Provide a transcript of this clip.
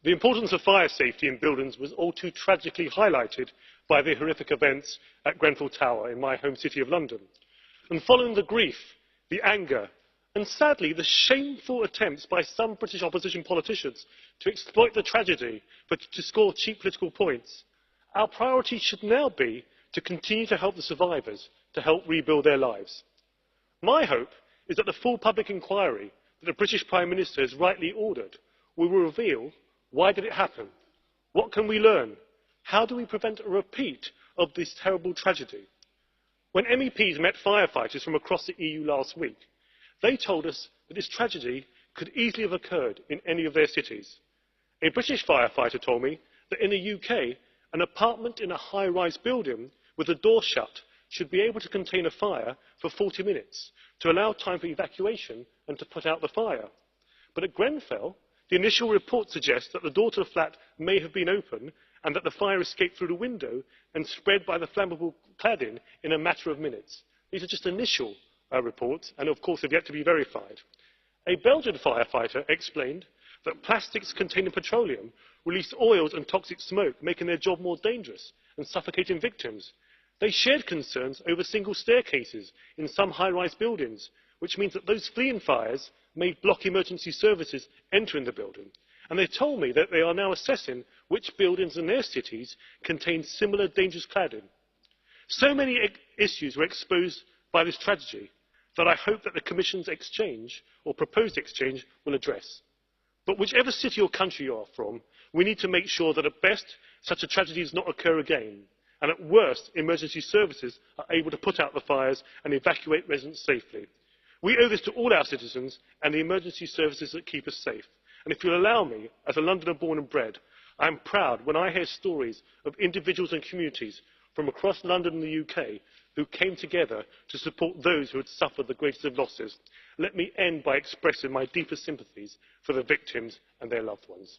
The importance of fire safety in buildings was all too tragically highlighted by the horrific events at Grenfell Tower in my home city of London. And following the grief, the anger, and sadly the shameful attempts by some British opposition politicians to exploit the tragedy to score cheap political points, our priority should now be to continue to help the survivors to help rebuild their lives. My hope is that the full public inquiry that the British Prime Minister has rightly ordered will reveal why did it happen, what can we learn, how do we prevent a repeat of this terrible tragedy. When MEPs met firefighters from across the EU last week, they told us that this tragedy could easily have occurred in any of their cities. A British firefighter told me that in the UK, an apartment in a high-rise building with the door shut should be able to contain a fire for 40 minutes to allow time for evacuation and to put out the fire. But at Grenfell, the initial report suggests that the door to the flat may have been open and that the fire escaped through the window and spread by the flammable cladding in a matter of minutes. These are just initial reports and of course have yet to be verified. A Belgian firefighter explained that plastics containing petroleum released oils and toxic smoke, making their job more dangerous and suffocating victims. They shared concerns over single staircases in some high-rise buildings, which means that those fleeing fires may block emergency services entering the building. And they told me that they are now assessing which buildings in their cities contain similar dangerous cladding. So many issues were exposed by this tragedy that I hope that the Commission's exchange, or proposed exchange, will address. But whichever city or country you are from, we need to make sure that at best such a tragedy does not occur again, and at worst emergency services are able to put out the fires and evacuate residents safely. We owe this to all our citizens and the emergency services that keep us safe. And if you'll allow me, as a Londoner born and bred, I am proud when I hear stories of individuals and communities from across London and the UK who came together to support those who had suffered the greatest of losses. Let me end by expressing my deepest sympathies for the victims and their loved ones.